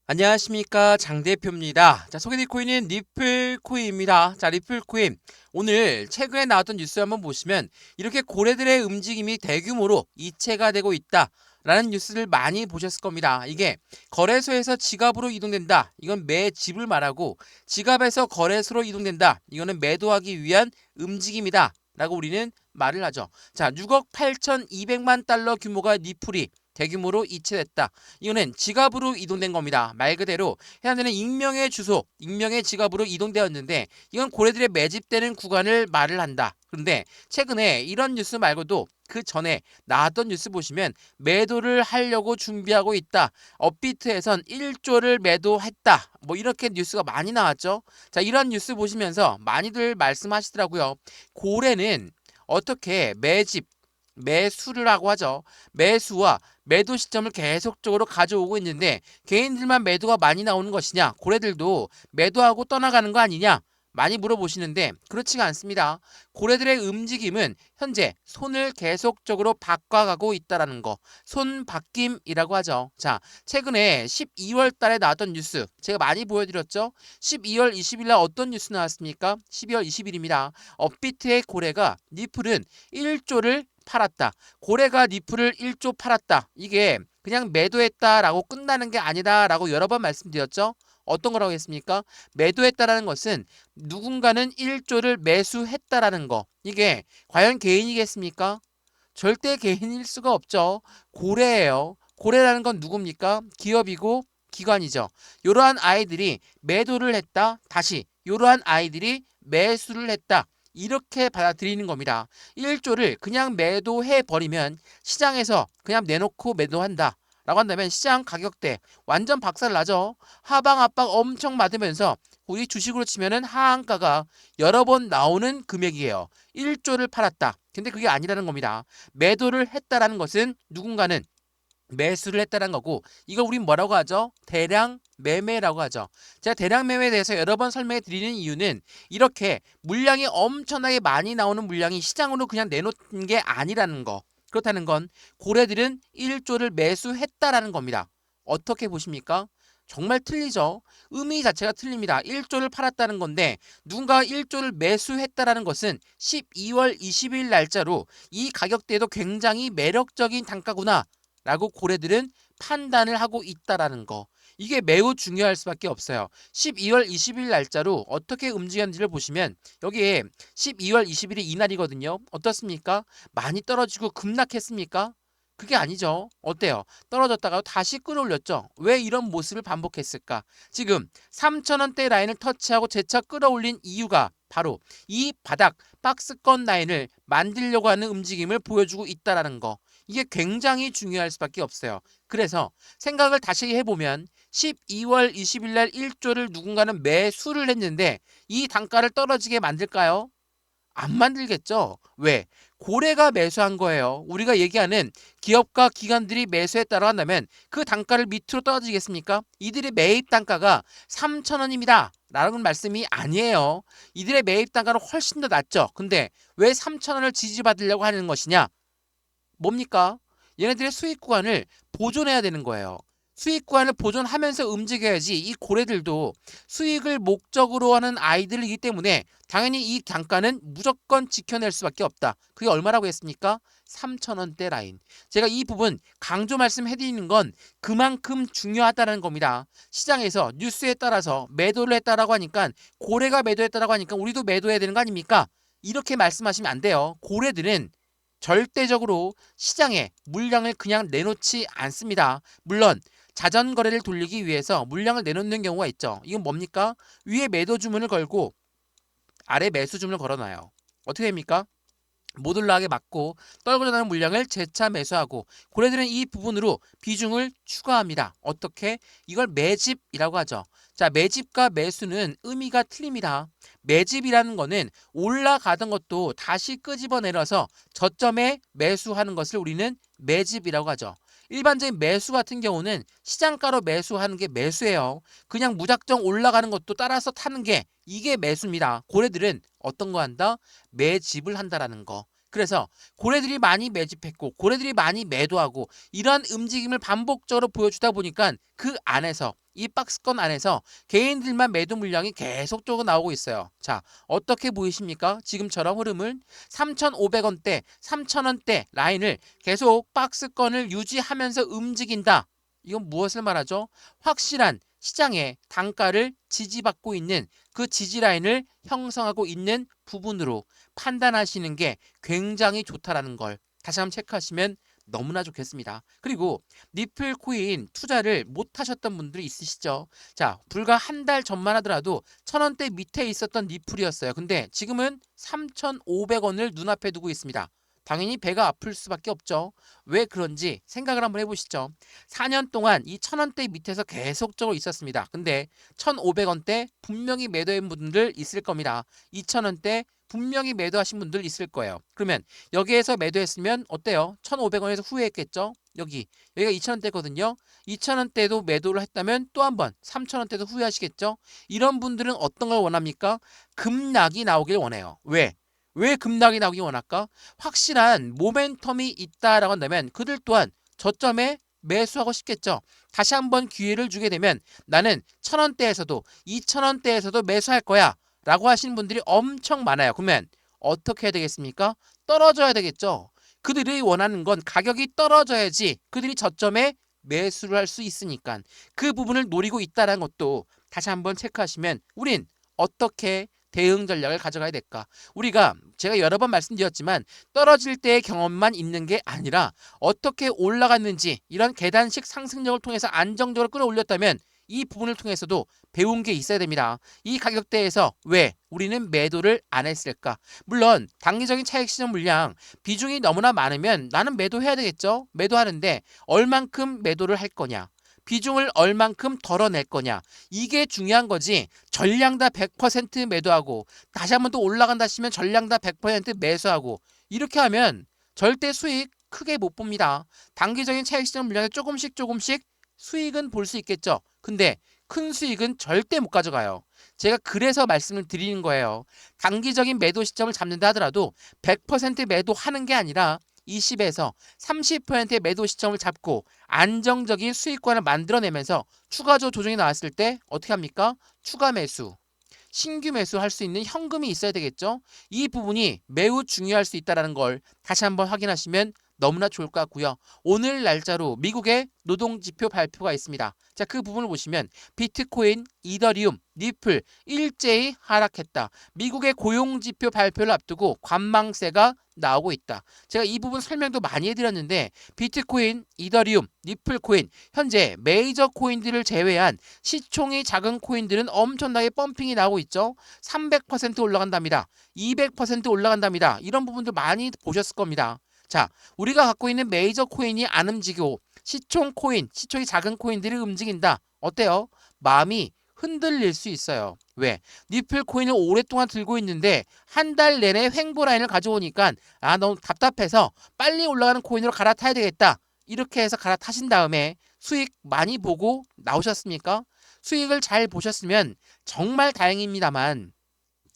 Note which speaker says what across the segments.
Speaker 1: 안녕하십니까, 장 대표입니다. 자, 소개될 코인은 리플코인입니다. 자, 리플코인 오늘 최근에 나왔던 뉴스 한번 보시면 이렇게 고래들의 움직임이 대규모로 이체가 되고 있다 라는 뉴스를 많이 보셨을 겁니다. 이게 거래소에서 지갑으로 이동된다, 이건 매집을 말하고, 지갑에서 거래소로 이동된다, 이거는 매도하기 위한 움직임이다 라고 우리는 말을 하죠. 자, 6억 8,200만 달러 규모가 리플이 대규모로 이체됐다. 이거는 지갑으로 이동된 겁니다. 말 그대로 해당되는 익명의 주소, 익명의 지갑으로 이동되었는데, 이건 고래들의 매집되는 구간을 말을 한다. 그런데 최근에 이런 뉴스 말고도 그 전에 나왔던 뉴스 보시면 매도를 하려고 준비하고 있다, 업비트에선 1조를 매도했다, 뭐 이렇게 뉴스가 많이 나왔죠. 자, 이런 뉴스 보시면서 많이들 말씀하시더라고요. 고래는 어떻게 매집, 매수를 하고 하죠. 매수와 매도 시점을 계속적으로 가져오고 있는데, 개인들만 매도가 많이 나오는 것이냐, 고래들도 매도하고 떠나가는 거 아니냐 많이 물어보시는데, 그렇지가 않습니다. 고래들의 움직임은 현재 손을 계속적으로 바꿔가고 있다라는 거, 손바뀜이라고 하죠. 자, 최근에 12월 달에 나왔던 뉴스 제가 많이 보여드렸죠. 12월 20일 날 어떤 뉴스 나왔습니까? 12월 20일입니다. 업비트의 고래가 리플은 1조를 팔았다. 고래가 리플을 1조 팔았다. 이게 그냥 매도했다라고 끝나는 게 아니다라고 여러 번 말씀드렸죠. 어떤 거라고 했습니까? 매도했다라는 것은 누군가는 1조를 매수했다라는 거. 이게 과연 개인이겠습니까? 절대 개인일 수가 없죠. 고래예요. 고래라는 건 누굽니까? 기업이고 기관이죠. 이러한 아이들이 매도를 했다, 다시 이러한 아이들이 매수를 했다, 이렇게 받아들이는 겁니다. 1조를 그냥 매도해 버리면, 시장에서 그냥 내놓고 매도한다 라고 한다면 시장 가격대 완전 박살나죠. 하방 압박 엄청 맞으면서 우리 주식으로 치면은 하한가가 여러 번 나오는 금액이에요. 1조를 팔았다. 근데 그게 아니라는 겁니다. 매도를 했다라는 것은 누군가는 매수를 했다는 거고, 이걸 우린 뭐라고 하죠? 대량 매매라고 하죠. 제가 대량 매매에 대해서 여러 번 설명해 드리는 이유는, 이렇게 물량이 엄청나게 많이 나오는 물량이 시장으로 그냥 내놓는 게 아니라는 거. 그렇다는 건 고래들은 1조를 매수했다라는 겁니다. 어떻게 보십니까? 정말 틀리죠. 의미 자체가 틀립니다. 1조를 팔았다는 건데, 누군가 1조를 매수했다라는 것은 12월 20일 날짜로 이 가격대도 굉장히 매력적인 단가구나 라고 고래들은 판단을 하고 있다라는 거. 이게 매우 중요할 수밖에 없어요. 12월 20일 날짜로 어떻게 움직였는지를 보시면, 여기에 12월 20일이 이날이거든요. 어떻습니까? 많이 떨어지고 급락했습니까? 그게 아니죠. 어때요? 떨어졌다가 다시 끌어올렸죠. 왜 이런 모습을 반복했을까? 지금 3,000원대 라인을 터치하고 재차 끌어올린 이유가 바로 이 바닥 박스권 라인을 만들려고 하는 움직임을 보여주고 있다라는 거. 이게 굉장히 중요할 수밖에 없어요. 그래서 생각을 다시 해보면, 12월 20일 날 1조를 누군가는 매수를 했는데 이 단가를 떨어지게 만들까요? 안 만들겠죠. 왜? 고래가 매수한 거예요. 우리가 얘기하는 기업과 기관들이 매수했다고 한다면 그 단가를 밑으로 떨어지겠습니까? 이들의 매입 단가가 3,000원입니다 라는 말씀이 아니에요. 이들의 매입 단가는 훨씬 더 낮죠. 근데 왜 3,000원을 지지받으려고 하는 것이냐? 뭡니까? 얘네들의 수익 구간을 보존해야 되는 거예요. 수익 구간을 보존하면서 움직여야지. 이 고래들도 수익을 목적으로 하는 아이들이기 때문에 당연히 이 단가는 무조건 지켜낼 수밖에 없다. 그게 얼마라고 했습니까? 3,000원대 라인. 제가 이 부분 강조 말씀해드리는 건 그만큼 중요하다는 겁니다. 시장에서 뉴스에 따라서 매도를 했다라고 하니까, 고래가 매도했다라고 하니까 우리도 매도해야 되는 거 아닙니까? 이렇게 말씀하시면 안 돼요. 고래들은 절대적으로 시장에 물량을 그냥 내놓지 않습니다. 물론 자전 거래를 돌리기 위해서 물량을 내놓는 경우가 있죠. 이건 뭡니까? 위에 매도 주문을 걸고 아래 매수 주문을 걸어놔요. 어떻게 됩니까? 못 올라가게 막고 떨어져 나는 물량을 재차 매수하고, 고래들은 이 부분으로 비중을 추가합니다. 어떻게? 이걸 매집이라고 하죠. 자, 매집과 매수는 의미가 틀립니다. 매집이라는 거는 올라가던 것도 다시 끄집어내려서 저점에 매수하는 것을 우리는 매집이라고 하죠. 일반적인 매수 같은 경우는 시장가로 매수하는 게 매수예요. 그냥 무작정 올라가는 것도 따라서 타는 게, 이게 매수입니다. 고래들은 어떤 거 한다? 매집을 한다라는 거. 그래서 고래들이 많이 매집했고 고래들이 많이 매도하고 이런 움직임을 반복적으로 보여주다 보니까 그 안에서 이 박스권 안에서 개인들만 매도 물량이 계속적으로 나오고 있어요. 자, 어떻게 보이십니까? 지금처럼 흐름을 3,500원대, 3,000원대 라인을 계속 박스권을 유지하면서 움직인다. 이건 무엇을 말하죠? 확실한 시장의 단가를 지지받고 있는 그 지지 라인을 형성하고 있는 부분으로 판단하시는 게 굉장히 좋다라는 걸 다시 한번 체크하시면 너무나 좋겠습니다. 그리고 니플 코인 투자를 못 하셨던 분들이 있으시죠? 자, 불과 한 달 전만 하더라도 1,000원대 밑에 있었던 니플이었어요. 근데 지금은 3,500원을 눈앞에 두고 있습니다. 당연히 배가 아플 수밖에 없죠. 왜 그런지 생각을 한번 해보시죠. 4년 동안 이 1,000원대 밑에서 계속적으로 있었습니다. 근데 1,500원대 분명히 매도한 분들 있을 겁니다. 2,000원대 분명히 매도하신 분들 있을 거예요. 그러면 여기에서 매도했으면 어때요? 1,500원에서 후회했겠죠? 여기가 2,000원대거든요. 2,000원대도 매도를 했다면 또 한 번 3,000원대도 후회하시겠죠? 이런 분들은 어떤 걸 원합니까? 급락이 나오길 원해요. 왜 급락이 나오기 원할까? 확실한 모멘텀이 있다라고 한다면 그들 또한 저점에 매수하고 싶겠죠. 다시 한번 기회를 주게 되면 나는 1,000원대에서도 2,000원대에서도 매수할 거야 라고 하시는 분들이 엄청 많아요. 그러면 어떻게 해야 되겠습니까? 떨어져야 되겠죠. 그들이 원하는 건 가격이 떨어져야지 그들이 저점에 매수를 할 수 있으니까 그 부분을 노리고 있다는 것도 다시 한번 체크하시면 우린 어떻게 대응 전략을 가져가야 될까? 우리가 제가 여러 번 말씀드렸지만 떨어질 때의 경험만 있는 게 아니라 어떻게 올라갔는지 이런 계단식 상승력을 통해서 안정적으로 끌어올렸다면 이 부분을 통해서도 배운 게 있어야 됩니다. 이 가격대에서 왜 우리는 매도를 안 했을까? 물론 단기적인 차익 실현 물량 비중이 너무나 많으면 나는 매도해야 되겠죠. 매도하는데 얼만큼 매도를 할 거냐? 비중을 얼만큼 덜어낼 거냐 이게 중요한 거지. 전량 다 100% 매도하고 다시 한번 또 올라간다 하시면 전량 다 100% 매수하고 이렇게 하면 절대 수익 크게 못 봅니다. 단기적인 차익 실현 물량에 조금씩 수익은 볼 수 있겠죠. 근데 큰 수익은 절대 못 가져가요. 제가 그래서 말씀을 드리는 거예요. 단기적인 매도 시점을 잡는다 하더라도 100% 매도하는 게 아니라 20에서 30%의 매도 시점을 잡고 안정적인 수익권을 만들어내면서 추가적 조정이 나왔을 때 어떻게 합니까? 추가 매수, 신규 매수할 수 있는 현금이 있어야 되겠죠. 이 부분이 매우 중요할 수 있다는 걸 다시 한번 확인하시면 너무나 좋을 것 같고요. 오늘 날짜로 미국의 노동지표 발표가 있습니다. 자, 그 부분을 보시면 비트코인, 이더리움, 리플 일제히 하락했다. 미국의 고용지표 발표를 앞두고 관망세가 나오고 있다. 제가 이 부분 설명도 많이 해드렸는데 비트코인, 이더리움, 리플 코인 현재 메이저 코인들을 제외한 시총이 작은 코인들은 엄청나게 펌핑이 나오고 있죠. 300% 올라간답니다. 200% 올라간답니다. 이런 부분들 많이 보셨을 겁니다. 자, 우리가 갖고 있는 메이저 코인이 안 움직이고 시총 코인, 시총이 작은 코인들이 움직인다. 어때요? 마음이 흔들릴 수 있어요. 왜? 니플 코인을 오랫동안 들고 있는데 한 달 내내 횡보 라인을 가져오니까 너무 답답해서 빨리 올라가는 코인으로 갈아타야 되겠다. 이렇게 해서 갈아타신 다음에 수익 많이 보고 나오셨습니까? 수익을 잘 보셨으면 정말 다행입니다만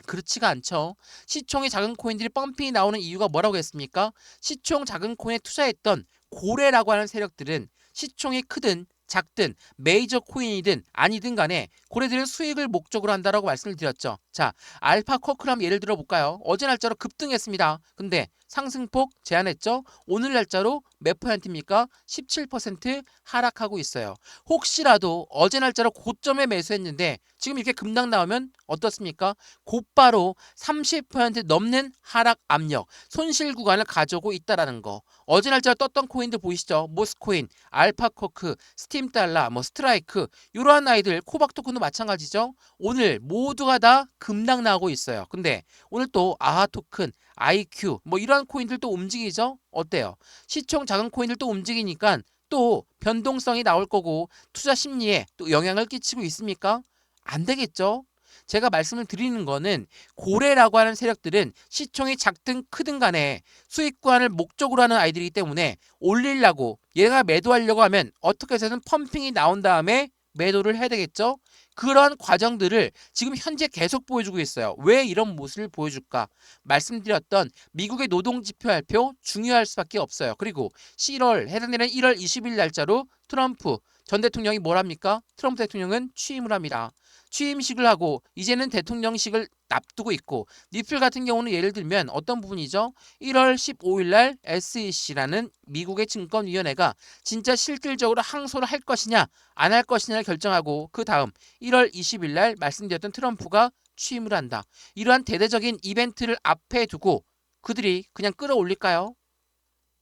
Speaker 1: 그렇지가 않죠. 시총이 작은 코인들이 펌핑이 나오는 이유가 뭐라고 했습니까? 시총 작은 코인에 투자했던 고래라고 하는 세력들은 시총이 크든 작든 메이저 코인이든 아니든 간에 고래들은 수익을 목적으로 한다라고 말씀을 드렸죠. 자, 알파코크를 한번 예를 들어 볼까요? 어제 날짜로 급등했습니다. 근데 상승폭 제한했죠. 오늘 날짜로 몇 %입니까? 17% 하락하고 있어요. 혹시라도 어제 날짜로 고점에 매수했는데 지금 이렇게 급락 나오면 어떻습니까? 곧바로 30% 넘는 하락 압력, 손실 구간을 가져오고 있다라는 거. 어제 날짜로 떴던 코인들 보이시죠? 모스코인, 알파코크, 스팀달러, 스트라이크 이러한 아이들 코박 토큰도 마찬가지죠. 오늘 모두가 다 급락 나오고 있어요. 근데 오늘 또 아하 토큰, IQ 이러한 코인들도 움직이죠. 어때요? 시총 작은 코인들도 움직이니까 또 변동성이 나올 거고 투자 심리에 또 영향을 끼치고 있습니까? 안 되겠죠. 제가 말씀을 드리는 거는 고래라고 하는 세력들은 시총이 작든 크든 간에 수익 구간을 목적으로 하는 아이들이기 때문에 올리려고 얘가 매도하려고 하면 어떻게 해서든 펌핑이 나온 다음에 매도를 해야 되겠죠? 그런 과정들을 지금 현재 계속 보여주고 있어요. 왜 이런 모습을 보여줄까? 말씀드렸던 미국의 노동지표 발표 중요할 수밖에 없어요. 그리고 7월, 해당되는 1월 20일 날짜로 트럼프 전 대통령이 뭘 합니까? 트럼프 대통령은 취임을 합니다. 취임식을 하고 이제는 대통령식을 앞두고 있고 니플 같은 경우는 예를 들면 어떤 부분이죠? 1월 15일 날 SEC라는 미국의 증권위원회가 진짜 실질적으로 항소를 할 것이냐 안 할 것이냐를 결정하고 그 다음 1월 20일 날 말씀드렸던 트럼프가 취임을 한다. 이러한 대대적인 이벤트를 앞에 두고 그들이 그냥 끌어올릴까요?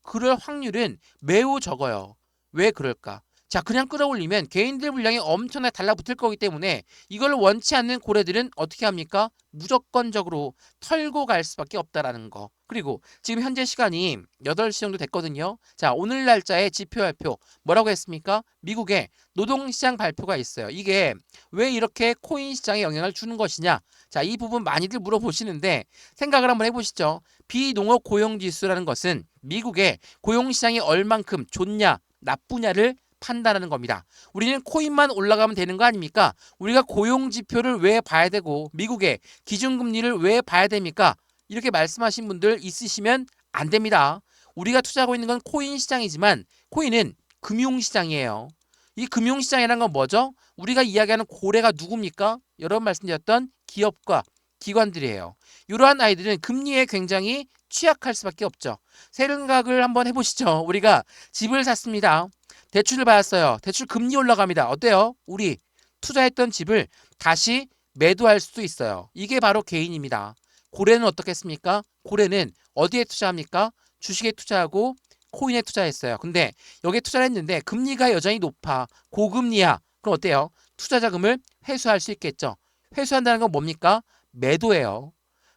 Speaker 1: 그럴 확률은 매우 적어요. 왜 그럴까? 자, 그냥 끌어올리면 개인들 물량이 엄청나게 달라붙을 거기 때문에 이걸 원치 않는 고래들은 어떻게 합니까? 무조건적으로 털고 갈 수밖에 없다라는 거. 그리고 지금 현재 시간이 8시 정도 됐거든요. 자, 오늘 날짜에 지표 발표 뭐라고 했습니까? 미국의 노동시장 발표가 있어요. 이게 왜 이렇게 코인 시장에 영향을 주는 것이냐? 자, 이 부분 많이들 물어보시는데 생각을 한번 해보시죠. 비농업 고용지수라는 것은 미국의 고용시장이 얼만큼 좋냐 나쁘냐를 판단하는 겁니다. 우리는 코인만 올라가면 되는 거 아닙니까? 우리가 고용지표를 왜 봐야 되고 미국의 기준금리를 왜 봐야 됩니까? 이렇게 말씀하신 분들 있으시면 안 됩니다. 우리가 투자하고 있는 건 코인 시장이지만 코인은 금융시장이에요. 이 금융시장이라는 건 뭐죠? 우리가 이야기하는 고래가 누굽니까? 여러 번 말씀드렸던 기업과 기관들이에요. 이러한 아이들은 금리에 굉장히 취약할 수밖에 없죠. 생각을 한번 해보시죠. 우리가 집을 샀습니다. 대출을 받았어요. 대출 금리 올라갑니다. 어때요? 우리 투자했던 집을 다시 매도할 수도 있어요. 이게 바로 개인입니다. 고래는 어떻겠습니까? 고래는 어디에 투자합니까? 주식에 투자하고 코인에 투자했어요. 근데 여기에 투자를 했는데 금리가 여전히 높아. 고금리야. 그럼 어때요? 투자 자금을 회수할 수 있겠죠. 회수한다는 건 뭡니까? 매도예요.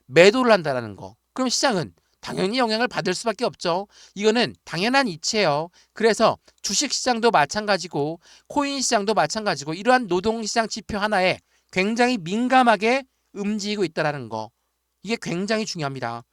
Speaker 1: 매도를 한다는 거. 그럼 시장은 당연히 영향을 받을 수밖에 없죠. 이거는 당연한 이치예요. 그래서 주식시장도 마찬가지고 코인 시장도 마찬가지고 이러한 노동시장 지표 하나에 굉장히 민감하게 움직이고 있다는 거. 이게 굉장히 중요합니다.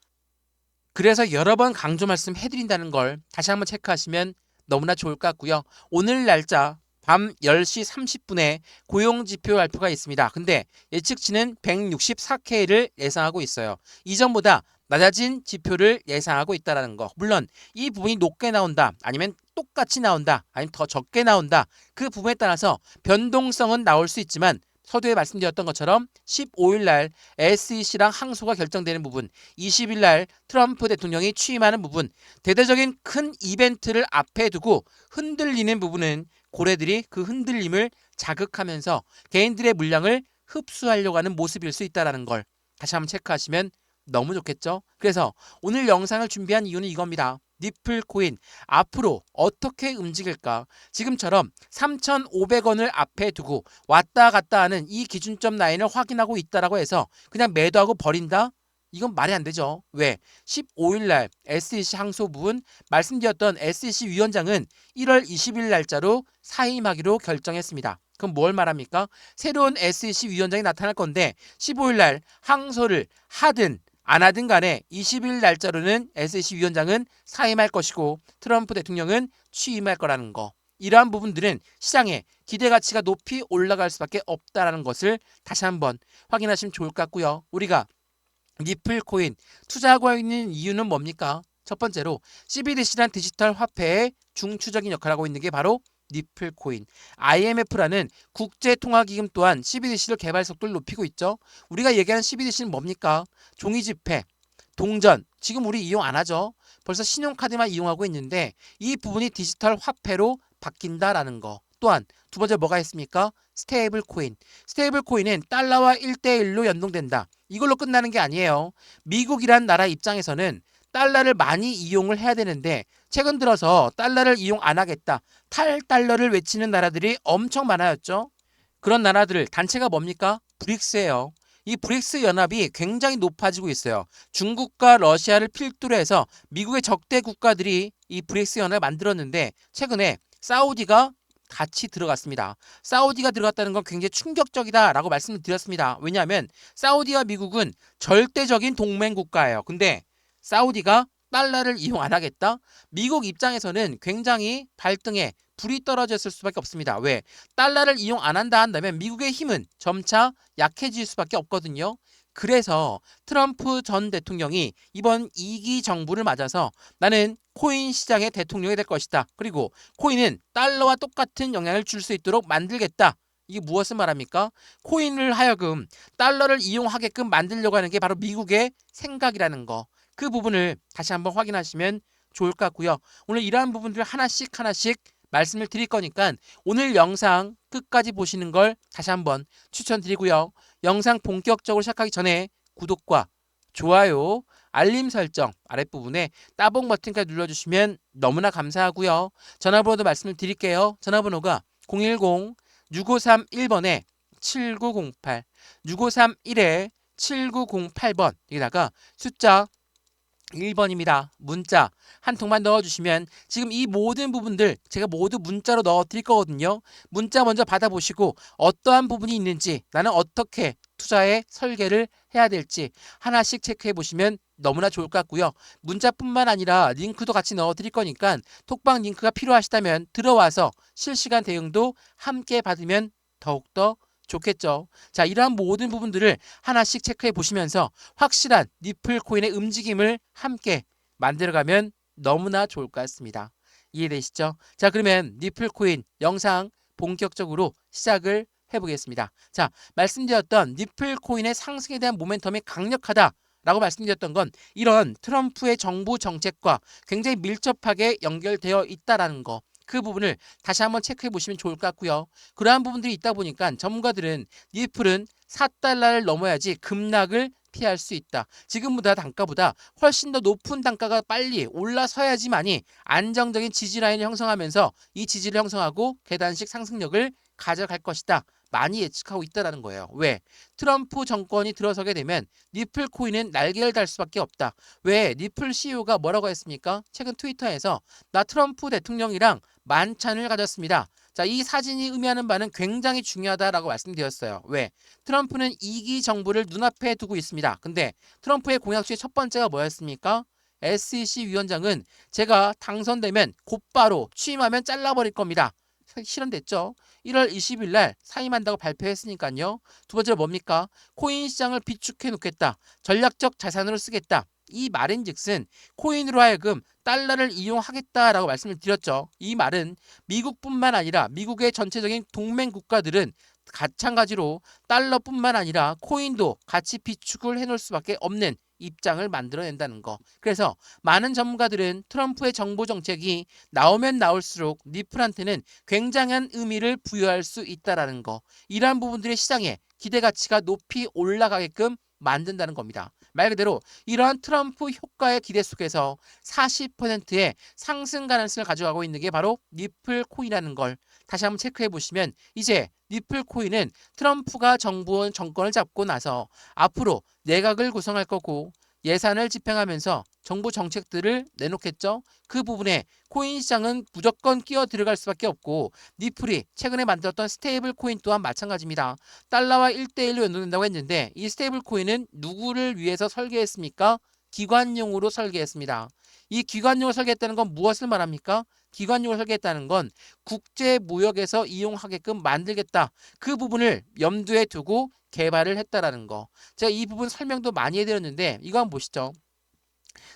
Speaker 1: 그래서 여러 번 강조 말씀해드린다는 걸 다시 한번 체크하시면 너무나 좋을 것 같고요. 오늘 날짜 밤 10시 30분에 고용지표 발표가 있습니다. 근데 예측치는 164K를 예상하고 있어요. 이전보다 낮아진 지표를 예상하고 있다는 거. 물론 이 부분이 높게 나온다 아니면 똑같이 나온다 아니면 더 적게 나온다 그 부분에 따라서 변동성은 나올 수 있지만 서두에 말씀드렸던 것처럼 15일 날 SEC랑 항소가 결정되는 부분, 20일 날 트럼프 대통령이 취임하는 부분, 대대적인 큰 이벤트를 앞에 두고 흔들리는 부분은 고래들이 그 흔들림을 자극하면서 개인들의 물량을 흡수하려고 하는 모습일 수 있다는 걸 다시 한번 체크하시면 너무 좋겠죠? 그래서 오늘 영상을 준비한 이유는 이겁니다. 니플 코인 앞으로 어떻게 움직일까? 지금처럼 3,500원을 앞에 두고 왔다 갔다 하는 이 기준점 라인을 확인하고 있다라고 해서 그냥 매도하고 버린다? 이건 말이 안 되죠. 왜? 15일 날 SEC 항소 부분 말씀드렸던 SEC 위원장은 1월 20일 날짜로 사임하기로 결정했습니다. 그럼 뭘 말합니까? 새로운 SEC 위원장이 나타날 건데 15일 날 항소를 하든 안 하든 간에 20일 날짜로는 SEC 위원장은 사임할 것이고 트럼프 대통령은 취임할 거라는 거. 이러한 부분들은 시장의 기대 가치가 높이 올라갈 수밖에 없다는 것을 다시 한번 확인하시면 좋을 것 같고요. 우리가 니플 코인 투자하고 있는 이유는 뭡니까? 첫 번째로 CBDC란 디지털 화폐의 중추적인 역할을 하고 있는 게 바로 니플 코인. IMF라는 국제통화기금 또한 CBDC를 개발 속도를 높이고 있죠. 우리가 얘기하는 CBDC는 뭡니까? 종이지폐, 동전. 지금 우리 이용 안 하죠. 벌써 신용카드만 이용하고 있는데 이 부분이 디지털 화폐로 바뀐다라는 거. 또한 두 번째 뭐가 있습니까? 스테이블 코인. 스테이블 코인은 달러와 1대1로 연동된다. 이걸로 끝나는 게 아니에요. 미국이란 나라 입장에서는 달러를 많이 이용을 해야 되는데 최근 들어서 달러를 이용 안 하겠다. 탈달러를 외치는 나라들이 엄청 많아졌죠. 그런 나라들 단체가 뭡니까? 브릭스예요. 이 브릭스 연합이 굉장히 높아지고 있어요. 중국과 러시아를 필두로 해서 미국의 적대 국가들이 이 브릭스 연합을 만들었는데 최근에 사우디가 같이 들어갔습니다. 사우디가 들어갔다는 건 굉장히 충격적이다라고 말씀을 드렸습니다. 왜냐하면 사우디와 미국은 절대적인 동맹 국가예요. 근데 사우디가 달러를 이용 안 하겠다? 미국 입장에서는 굉장히 발등에 불이 떨어졌을 수밖에 없습니다. 왜? 달러를 이용 안 한다 한다면 미국의 힘은 점차 약해질 수밖에 없거든요. 그래서 트럼프 전 대통령이 이번 2기 정부를 맞아서 나는 코인 시장의 대통령이 될 것이다. 그리고 코인은 달러와 똑같은 영향을 줄 수 있도록 만들겠다. 이게 무엇을 말합니까? 코인을 하여금 달러를 이용하게끔 만들려고 하는 게 바로 미국의 생각이라는 거. 그 부분을 다시 한번 확인하시면 좋을 것 같고요. 오늘 이러한 부분들 하나씩 말씀을 드릴 거니까 오늘 영상 끝까지 보시는 걸 다시 한번 추천드리고요. 영상 본격적으로 시작하기 전에 구독과 좋아요, 알림 설정 아랫부분에 따봉 버튼까지 눌러주시면 너무나 감사하고요. 전화번호도 말씀을 드릴게요. 전화번호가 010-6531번에 7908, 6531에 7908번 여기다가 숫자 1번입니다. 문자 한 통만 넣어주시면 지금 이 모든 부분들 제가 모두 문자로 넣어 드릴 거거든요. 문자 먼저 받아보시고 어떠한 부분이 있는지 나는 어떻게 투자에 설계를 해야 될지 하나씩 체크해 보시면 너무나 좋을 것 같고요. 문자뿐만 아니라 링크도 같이 넣어 드릴 거니까 톡방 링크가 필요하시다면 들어와서 실시간 대응도 함께 받으면 더욱더 좋겠죠. 자, 이러한 모든 부분들을 하나씩 체크해 보시면서 확실한 니플 코인의 움직임을 함께 만들어가면 너무나 좋을 것 같습니다. 이해되시죠? 자, 그러면 니플 코인 영상 본격적으로 시작을 해보겠습니다. 자, 말씀드렸던 니플 코인의 상승에 대한 모멘텀이 강력하다. 라고 말씀드렸던 건 이런 트럼프의 정부 정책과 굉장히 밀접하게 연결되어 있다라는 거. 그 부분을 다시 한번 체크해 보시면 좋을 것 같고요. 그러한 부분들이 있다 보니까 전문가들은 니플은 4달러를 넘어야지 급락을 피할 수 있다. 지금보다 단가보다 훨씬 더 높은 단가가 빨리 올라서야지만이 안정적인 지지라인을 형성하면서 이 지지를 형성하고 계단식 상승력을 가져갈 것이다. 많이 예측하고 있다는 거예요. 왜? 트럼프 정권이 들어서게 되면 니플 코인은 날개를 달 수밖에 없다. 왜? 니플 CEO가 뭐라고 했습니까? 최근 트위터에서 나 트럼프 대통령이랑 만찬을 가졌습니다. 자, 이 사진이 의미하는 바는 굉장히 중요하다라고 말씀드렸어요. 왜? 트럼프는 2기 정부를 눈앞에 두고 있습니다. 근데 트럼프의 공약 중에 첫 번째가 뭐였습니까? SEC 위원장은 제가 당선되면 곧바로 취임하면 잘라버릴 겁니다. 실현됐죠. 1월 20일 날 사임한다고 발표했으니까요. 두 번째로 뭡니까? 코인 시장을 비축해 놓겠다. 전략적 자산으로 쓰겠다. 이 말인즉슨 코인으로 하여금 달러를 이용하겠다라고 말씀을 드렸죠. 이 말은 미국뿐만 아니라 미국의 전체적인 동맹 국가들은 마찬가지로 달러뿐만 아니라 코인도 같이 비축을 해놓을 수밖에 없는 입장을 만들어낸다는 거. 그래서 많은 전문가들은 트럼프의 정부 정책이 나오면 나올수록 니플한테는 굉장한 의미를 부여할 수 있다라는 거. 이러한 부분들의 시장에 기대 가치가 높이 올라가게끔 만든다는 겁니다. 말 그대로 이러한 트럼프 효과의 기대 속에서 40%의 상승 가능성을 가져가고 있는 게 바로 니플 코인이라는 걸 다시 한번 체크해 보시면 이제 니플 코인은 트럼프가 정권을 잡고 나서 앞으로 내각을 구성할 거고 예산을 집행하면서 정부 정책들을 내놓겠죠. 그 부분에 코인 시장은 무조건 끼어 들어갈 수밖에 없고 니플이 최근에 만들었던 스테이블 코인 또한 마찬가지입니다. 달러와 1대1로 연동된다고 했는데 이 스테이블 코인은 누구를 위해서 설계했습니까? 기관용으로 설계했습니다. 이 기관용으로 설계했다는 건 무엇을 말합니까? 기관용으로 설계했다는 건 국제 무역에서 이용하게끔 만들겠다. 그 부분을 염두에 두고 개발을 했다라는 거. 제가 이 부분 설명도 많이 해드렸는데 이거 한번 보시죠.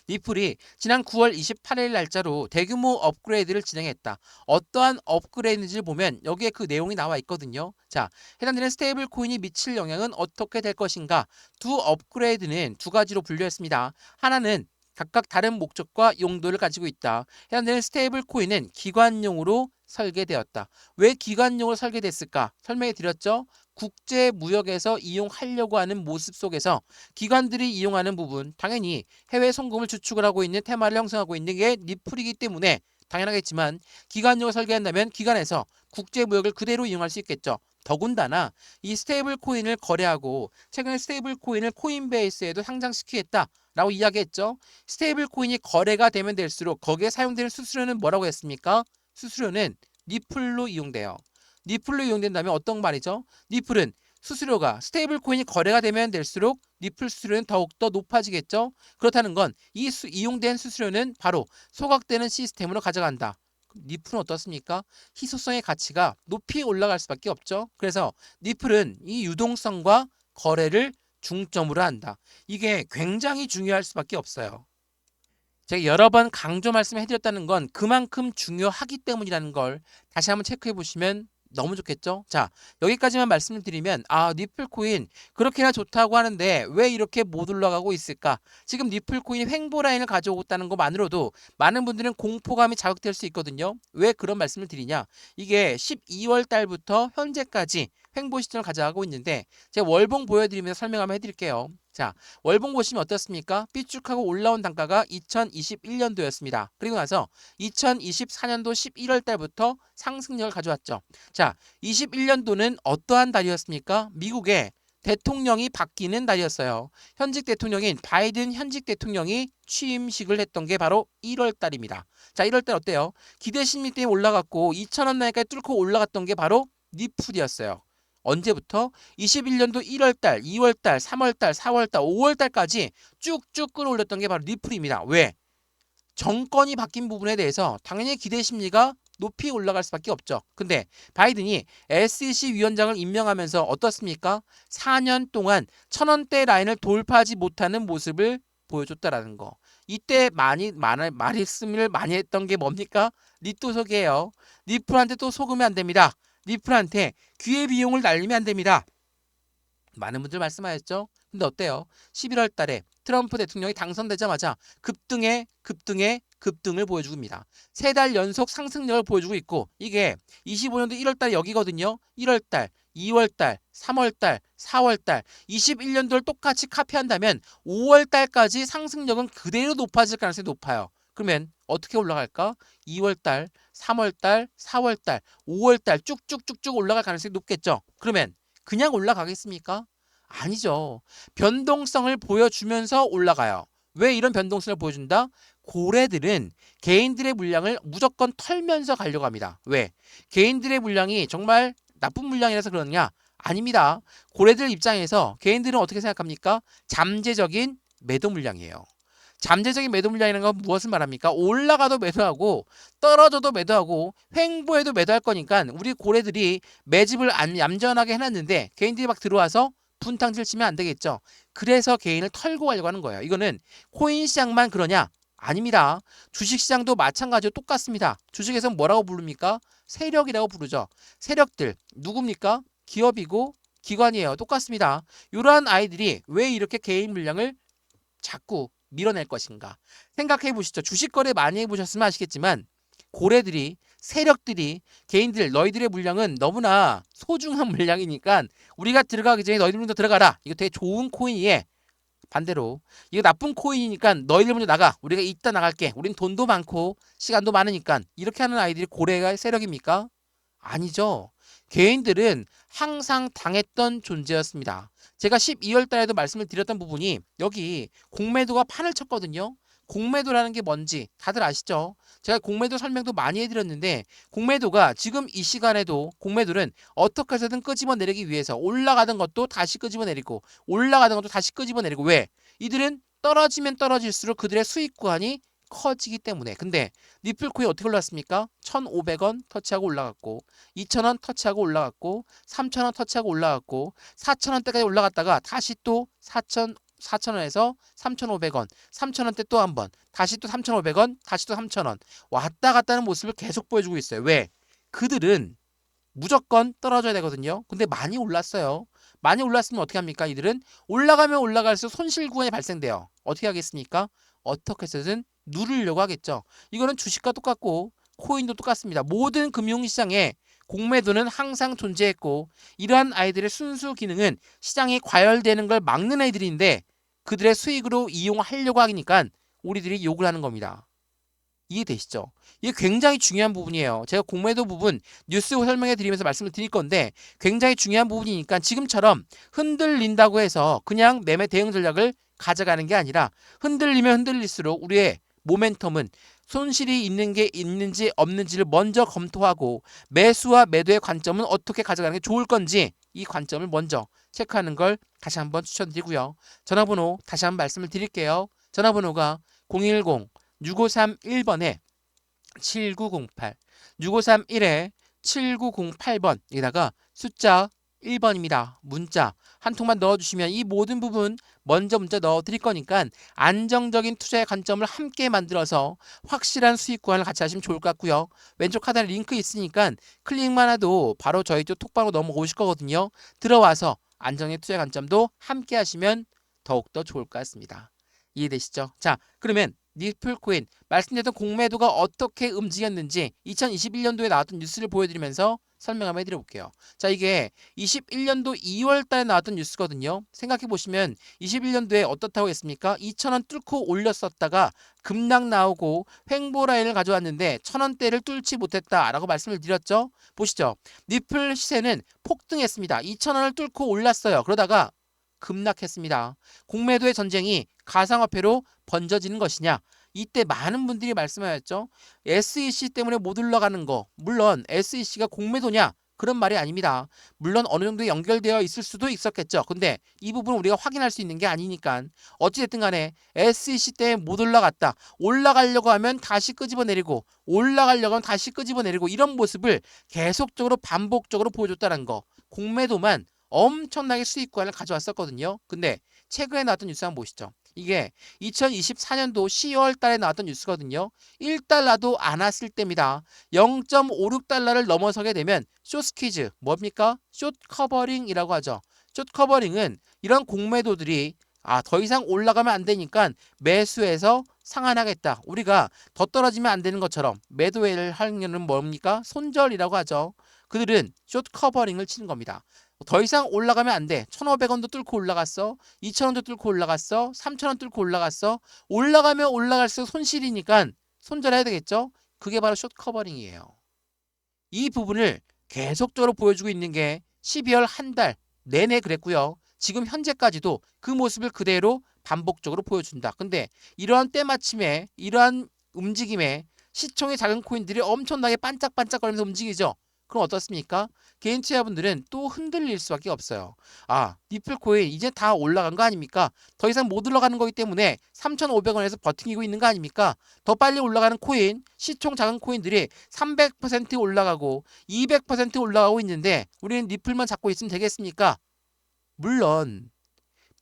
Speaker 1: 니플이 지난 9월 28일 날짜로 대규모 업그레이드를 진행했다. 어떠한 업그레이드인지를 보면 여기에 그 내용이 나와 있거든요. 자, 해당되는 스테이블 코인이 미칠 영향은 어떻게 될 것인가? 두 업그레이드는 두 가지로 분류했습니다. 하나는 각각 다른 목적과 용도를 가지고 있다. 해당되는 스테이블 코인은 기관용으로 설계되었다. 왜 기관용으로 설계됐을까? 설명해 드렸죠. 국제 무역에서 이용하려고 하는 모습 속에서 기관들이 이용하는 부분, 당연히 해외 송금을 주축을 하고 있는 테마를 형성하고 있는 게 니플이기 때문에 당연하겠지만 기관용을 설계한다면 기관에서 국제 무역을 그대로 이용할 수 있겠죠. 더군다나 이 스테이블 코인을 거래하고 최근에 스테이블 코인을 코인베이스에도 상장시키겠다라고 이야기했죠. 스테이블 코인이 거래가 되면 될수록 거기에 사용되는 수수료는 뭐라고 했습니까? 수수료는 니플로 이용돼요. 니플로 이용된다면 어떤 말이죠? 니플은 수수료가 스테이블 코인이 거래가 되면 될수록 리플 수수료는 더욱더 높아지겠죠. 그렇다는 건 이용된 수수료는 바로 소각되는 시스템으로 가져간다. 리플은 어떻습니까? 희소성의 가치가 높이 올라갈 수밖에 없죠. 그래서 리플은 이 유동성과 거래를 중점으로 한다. 이게 굉장히 중요할 수밖에 없어요. 제가 여러 번 강조 말씀해드렸다는 건 그만큼 중요하기 때문이라는 걸 다시 한번 체크해 보시면 너무 좋겠죠? 자, 여기까지만 말씀을 드리면 리플 코인 그렇게나 좋다고 하는데 왜 이렇게 못 올라가고 있을까? 지금 리플 코인이 횡보 라인을 가져오고 있다는 것만으로도 많은 분들은 공포감이 자극될 수 있거든요. 왜 그런 말씀을 드리냐? 이게 12월 달부터 현재까지 횡보 시점을 가져가고 있는데 제가 월봉 보여드리면서 설명 한번 해드릴게요. 자, 월봉 보시면 어떻습니까? 삐쭉하고 올라온 단가가 2021년도였습니다. 그리고 나서 2024년도 11월 달부터 상승력을 가져왔죠. 자, 21년도는 어떠한 달이었습니까? 미국의 대통령이 바뀌는 달이었어요. 현직 대통령인 바이든 현직 대통령이 취임식을 했던 게 바로 1월 달입니다. 자, 1월 달 어때요? 기대 심리 때문에 올라갔고 2,000원 라인까지 뚫고 올라갔던 게 바로 리플이었어요. 언제부터? 21년도 1월달, 2월달, 3월달, 4월달, 5월달까지 쭉쭉 끌어올렸던 게 바로 리플입니다. 왜? 정권이 바뀐 부분에 대해서 당연히 기대 심리가 높이 올라갈 수밖에 없죠. 근데 바이든이 SEC 위원장을 임명하면서 어떻습니까? 4년 동안 1,000원대 라인을 돌파하지 못하는 모습을 보여줬다라는 거. 이때 말씀을 많이 했던 게 뭡니까? 리또속이에요. 리플한테 또 속으면 안 됩니다. 리플한테 기회비용을 날리면 안 됩니다. 많은 분들 말씀하셨죠? 근데 어때요? 11월 달에 트럼프 대통령이 당선되자마자 급등을 보여주고 있습니다. 3달 연속 상승력을 보여주고 있고 이게 25년도 1월 달 여기거든요. 1월 달, 2월 달, 3월 달, 4월 달, 21년도를 똑같이 카피한다면 5월 달까지 상승력은 그대로 높아질 가능성이 높아요. 그러면 어떻게 올라갈까? 2월달, 3월달, 4월달, 5월달 쭉쭉쭉쭉 올라갈 가능성이 높겠죠. 그러면 그냥 올라가겠습니까? 아니죠. 변동성을 보여주면서 올라가요. 왜 이런 변동성을 보여준다? 고래들은 개인들의 물량을 무조건 털면서 가려고 합니다. 왜? 개인들의 물량이 정말 나쁜 물량이라서 그러느냐? 아닙니다. 고래들 입장에서 개인들은 어떻게 생각합니까? 잠재적인 매도 물량이에요. 잠재적인 매도 물량이라는 건 무엇을 말합니까? 올라가도 매도하고 떨어져도 매도하고 횡보해도 매도할 거니까 우리 고래들이 매집을 얌전하게 해놨는데 개인들이 막 들어와서 분탕질 치면 안 되겠죠. 그래서 개인을 털고 가려고 하는 거예요. 이거는 코인 시장만 그러냐? 아닙니다. 주식시장도 마찬가지로 똑같습니다. 주식에서 뭐라고 부릅니까? 세력이라고 부르죠. 세력들 누굽니까? 기업이고 기관이에요. 똑같습니다. 이러한 아이들이 왜 이렇게 개인 물량을 자꾸 밀어낼 것인가 생각해 보시죠. 주식 거래 많이 해보셨으면 아시겠지만 고래들이 세력들이 개인들 너희들의 물량은 너무나 소중한 물량이니까 우리가 들어가기 전에 너희들 먼저 들어가라. 이거 되게 좋은 코인이에 반대로 이거 나쁜 코인이니까 너희들 먼저 나가. 우리가 이따 나갈게. 우린 돈도 많고 시간도 많으니까 이렇게 하는 아이들이 고래가 세력입니까? 아니죠. 개인들은 항상 당했던 존재였습니다. 제가 12월 달에도 말씀을 드렸던 부분이 여기 공매도가 판을 쳤거든요. 공매도라는 게 뭔지 다들 아시죠? 제가 공매도 설명도 많이 해드렸는데 공매도가 지금 이 시간에도 공매도는 어떻게 해서든 끄집어내리기 위해서 올라가던 것도 다시 끄집어내리고 올라가던 것도 다시 끄집어내리고 왜? 이들은 떨어지면 떨어질수록 그들의 수익 구간이 커지기 때문에. 근데 리플코인 어떻게 올랐습니까? 1,500원 터치하고 올라갔고 2,000원 터치하고 올라갔고 3,000원 터치하고 올라갔고 4,000원대까지 올라갔다가 다시 또 4,000원에서 3,500원 3,000원대 또 한 번 다시 또 3,500원 다시 또 3,000원 왔다 갔다 하는 모습을 계속 보여주고 있어요. 왜? 그들은 무조건 떨어져야 되거든요. 근데 많이 올랐어요. 많이 올랐으면 어떻게 합니까? 이들은 올라가면 올라갈수록 손실 구간이 발생돼요. 어떻게 하겠습니까? 어떻게 해서든 누르려고 하겠죠. 이거는 주식과 똑같고 코인도 똑같습니다. 모든 금융시장에 공매도는 항상 존재했고 이러한 아이들의 순수 기능은 시장이 과열되는 걸 막는 애들인데 그들의 수익으로 이용하려고 하니까 우리들이 욕을 하는 겁니다. 이해되시죠? 이게 굉장히 중요한 부분이에요. 제가 공매도 부분 뉴스 설명해 드리면서 말씀을 드릴 건데 굉장히 중요한 부분이니까 지금처럼 흔들린다고 해서 그냥 매매 대응 전략을 가져가는 게 아니라 흔들리면 흔들릴수록 우리의 모멘텀은 손실이 있는 게 있는지 없는지를 먼저 검토하고 매수와 매도의 관점은 어떻게 가져가는 게 좋을 건지 이 관점을 먼저 체크하는 걸 다시 한번 추천드리고요. 전화번호 다시 한번 말씀을 드릴게요. 전화번호가 010-6531번에 7908, 6531에 7908번에다가 숫자 1번입니다. 문자 한 통만 넣어주시면 이 모든 부분 먼저 문자 넣어드릴 거니까 안정적인 투자의 관점을 함께 만들어서 확실한 수익 구간을 같이 하시면 좋을 것 같고요. 왼쪽 하단에 링크 있으니까 클릭만 해도 바로 저희 쪽 톡방으로 넘어오실 거거든요. 들어와서 안정의 투자의 관점도 함께 하시면 더욱더 좋을 것 같습니다. 이해되시죠? 자, 그러면 니플코인 말씀드렸던 공매도가 어떻게 움직였는지 2021년도에 나왔던 뉴스를 보여드리면서 설명 한번 해드려 볼게요. 자, 이게 21년도 2월 달에 나왔던 뉴스거든요. 생각해 보시면 21년도에 어떻다고 했습니까? 2,000원 뚫고 올렸었다가 급락 나오고 횡보 라인을 가져왔는데 1,000원대를 뚫지 못했다라고 말씀을 드렸죠. 보시죠. 니플 시세는 폭등했습니다. 2,000원을 뚫고 올랐어요. 그러다가 급락했습니다. 공매도의 전쟁이 가상화폐로 번져지는 것이냐? 이때 많은 분들이 말씀하셨죠. SEC 때문에 못 올라가는 거. 물론 SEC가 공매도냐? 그런 말이 아닙니다. 물론 어느 정도 연결되어 있을 수도 있었겠죠. 근데 이 부분은 우리가 확인할 수 있는 게 아니니까. 어찌됐든 간에 SEC 때문에 못 올라갔다. 올라가려고 하면 다시 끄집어내리고 올라가려고 하면 다시 끄집어내리고 이런 모습을 계속적으로 반복적으로 보여줬다는 거. 공매도만 엄청나게 수익 구간을 가져왔었거든요. 근데 최근에 나왔던 뉴스 한번 보시죠. 이게 2024년도 10월 달에 나왔던 뉴스거든요. 1달러도 안 왔을 때입니다. 0.56달러를 넘어서게 되면 숏스퀴즈, 뭡니까? 숏 커버링이라고 하죠. 숏 커버링은 이런 공매도들이 더 이상 올라가면 안 되니까 매수해서 상환하겠다. 우리가 더 떨어지면 안 되는 것처럼 매도를 하려는 뭡니까? 손절이라고 하죠. 그들은 숏 커버링을 치는 겁니다. 더 이상 올라가면 안 돼. 1,500원도 뚫고 올라갔어. 2,000원도 뚫고 올라갔어. 3,000원 뚫고 올라갔어. 올라가면 올라갈수록 손실이니까 손절해야 되겠죠? 그게 바로 숏 커버링이에요. 이 부분을 계속적으로 보여주고 있는 게 12월 한 달 내내 그랬고요. 지금 현재까지도 그 모습을 그대로 반복적으로 보여준다. 근데 이러한 때마침에 이러한 움직임에 시총의 작은 코인들이 엄청나게 반짝반짝거리면서 움직이죠. 그럼 어떻습니까? 개인 투자분들은 또 흔들릴 수밖에 없어요. 니플코인 이제 다 올라간 거 아닙니까? 더 이상 못 올라가는 거기 때문에 3,500원에서 버티고 있는 거 아닙니까? 더 빨리 올라가는 코인, 시총 작은 코인들이 300% 올라가고 200% 올라가고 있는데 우리는 니플만 잡고 있으면 되겠습니까? 물론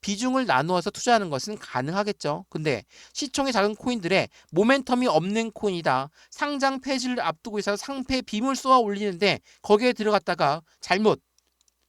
Speaker 1: 비중을 나누어서 투자하는 것은 가능하겠죠. 근데 시총이 작은 코인들의 모멘텀이 없는 코인이다. 상장 폐지를 앞두고 있어서 상패 빔을 쏘아 올리는데 거기에 들어갔다가 잘못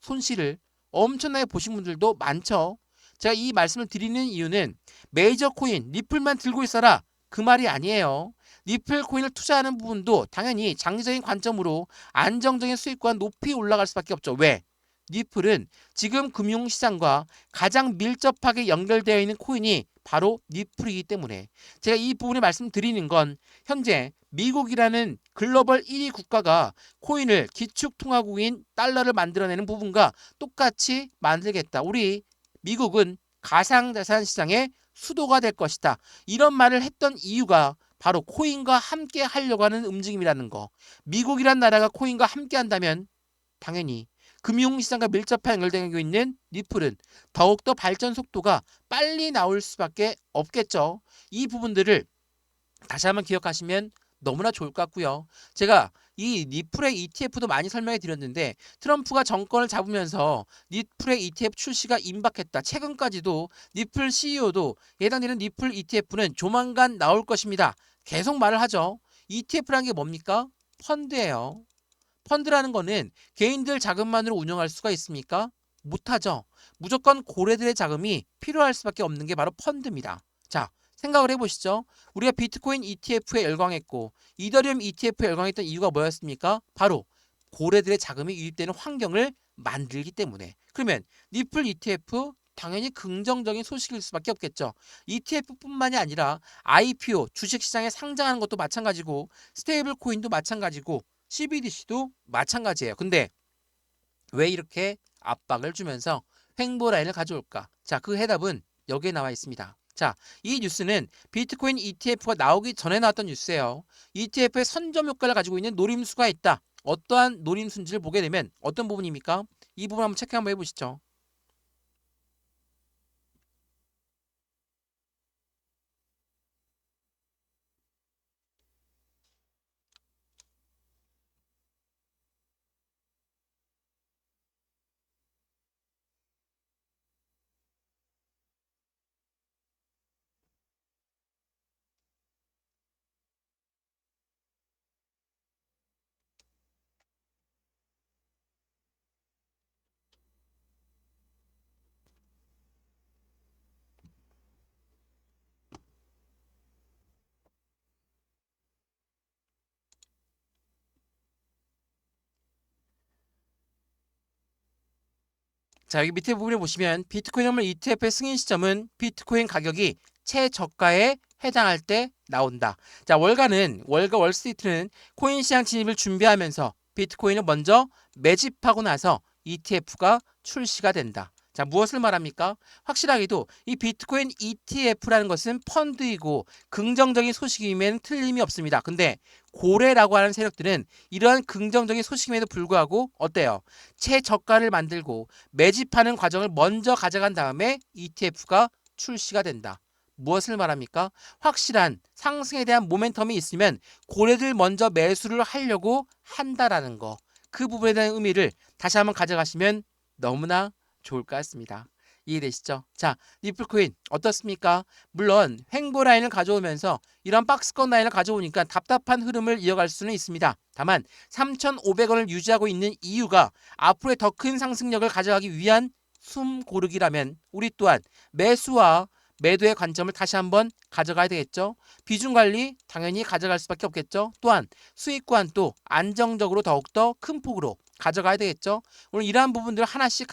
Speaker 1: 손실을 엄청나게 보신 분들도 많죠. 제가 이 말씀을 드리는 이유는 메이저 코인 리플만 들고 있어라 그 말이 아니에요. 리플 코인을 투자하는 부분도 당연히 장기적인 관점으로 안정적인 수익과 높이 올라갈 수밖에 없죠. 왜? 리플은 지금 금융시장과 가장 밀접하게 연결되어 있는 코인이 바로 리플이기 때문에 제가 이 부분에 말씀드리는 건 현재 미국이라는 글로벌 1위 국가가 코인을 기축통화국인 달러를 만들어내는 부분과 똑같이 만들겠다. 우리 미국은 가상자산 시장의 수도가 될 것이다. 이런 말을 했던 이유가 바로 코인과 함께 하려고 하는 움직임이라는 거. 미국이란 나라가 코인과 함께 한다면 당연히 금융시장과 밀접하게 연결되고 있는 리플은 더욱더 발전 속도가 빨리 나올 수밖에 없겠죠. 이 부분들을 다시 한번 기억하시면 너무나 좋을 것 같고요. 제가 이 리플의 ETF도 많이 설명해 드렸는데 트럼프가 정권을 잡으면서 리플의 ETF 출시가 임박했다. 최근까지도 리플 CEO도 해당되는 리플 ETF는 조만간 나올 것입니다. 계속 말을 하죠. ETF라는 게 뭡니까? 펀드예요. 펀드라는 거는 개인들 자금만으로 운영할 수가 있습니까? 못하죠. 무조건 고래들의 자금이 필요할 수밖에 없는 게 바로 펀드입니다. 자, 생각을 해보시죠. 우리가 비트코인 ETF에 열광했고 이더리움 ETF에 열광했던 이유가 뭐였습니까? 바로 고래들의 자금이 유입되는 환경을 만들기 때문에. 그러면 리플 ETF 당연히 긍정적인 소식일 수밖에 없겠죠. ETF뿐만이 아니라 IPO, 주식시장에 상장하는 것도 마찬가지고 스테이블 코인도 마찬가지고 CBDC도 마찬가지예요. 근데 왜 이렇게 압박을 주면서 횡보 라인을 가져올까? 자, 그 해답은 여기에 나와 있습니다. 자, 이 뉴스는 비트코인 ETF가 나오기 전에 나왔던 뉴스예요. ETF의 선점 효과를 가지고 있는 노림수가 있다. 어떠한 노림수인지를 보게 되면 어떤 부분입니까? 이 부분 한번 체크 한번 해보시죠. 자, 여기 밑에 부분에 보시면 비트코인 현물 ETF의 승인 시점은 비트코인 가격이 최저가에 해당할 때 나온다. 자, 월가 월스트리트는 코인 시장 진입을 준비하면서 비트코인을 먼저 매집하고 나서 ETF가 출시가 된다. 자, 무엇을 말합니까? 확실하게도 이 비트코인 ETF라는 것은 펀드이고 긍정적인 소식임에는 틀림이 없습니다. 근데 고래라고 하는 세력들은 이러한 긍정적인 소식임에도 불구하고 어때요? 최저가를 만들고 매집하는 과정을 먼저 가져간 다음에 ETF가 출시가 된다. 무엇을 말합니까? 확실한 상승에 대한 모멘텀이 있으면 고래들 먼저 매수를 하려고 한다라는 거. 그 부분에 대한 의미를 다시 한번 가져가시면 너무나 좋을 것 같습니다. 이해되시죠? 자, 리플코인 어떻습니까? 물론 횡보 라인을 가져오면서 이런 박스권 라인을 가져오니까 답답한 흐름을 이어갈 수는 있습니다. 다만 3,500원을 유지하고 있는 이유가 앞으로의 더 큰 상승력을 가져가기 위한 숨 고르기라면 우리 또한 매수와 매도의 관점을 다시 한번 가져가야 되겠죠. 비중 관리 당연히 가져갈 수밖에 없겠죠. 또한 수익 구간도 안정적으로 더욱더 큰 폭으로 가져가야 되겠죠. 오늘 이러한 부분들 하나씩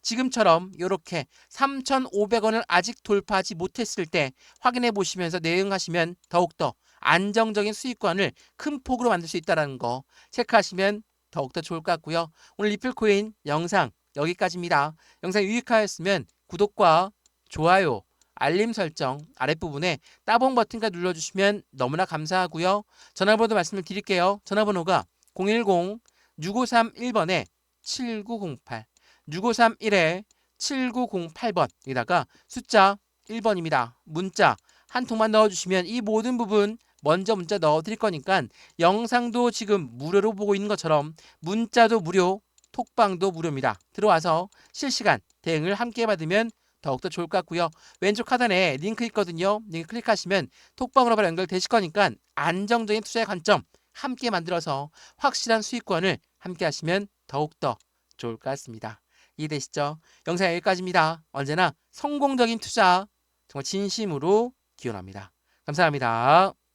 Speaker 1: 지금처럼 이렇게 3,500원을 아직 돌파하지 못했을 때 확인해 보시면서 대응하시면 더욱더 안정적인 수익권을 큰 폭으로 만들 수 있다는 거 체크하시면 더욱더 좋을 것 같고요. 오늘 리플코인 영상 여기까지입니다. 영상 유익하였으면 구독과 좋아요, 알림 설정 아랫부분에 따봉 버튼까지 눌러주시면 너무나 감사하고요. 전화번호 말씀을 드릴게요. 전화번호가 010-6531번에 7908 6531에 7908번 여기다가 숫자 1번입니다. 문자 한 통만 넣어주시면 이 모든 부분 먼저 문자 넣어드릴 거니까 영상도 지금 무료로 보고 있는 것처럼 문자도 무료, 톡방도 무료입니다. 들어와서 실시간 대응을 함께 받으면 더욱더 좋을 것 같고요. 왼쪽 하단에 링크 있거든요. 링크 클릭하시면 톡방으로 바로 연결되실 거니까 안정적인 투자의 관점 함께 만들어서 확실한 수익권을 함께 하시면 더욱더 좋을 것 같습니다. 이해되시죠? 영상 여기까지입니다. 언제나 성공적인 투자 정말 진심으로 기원합니다. 감사합니다.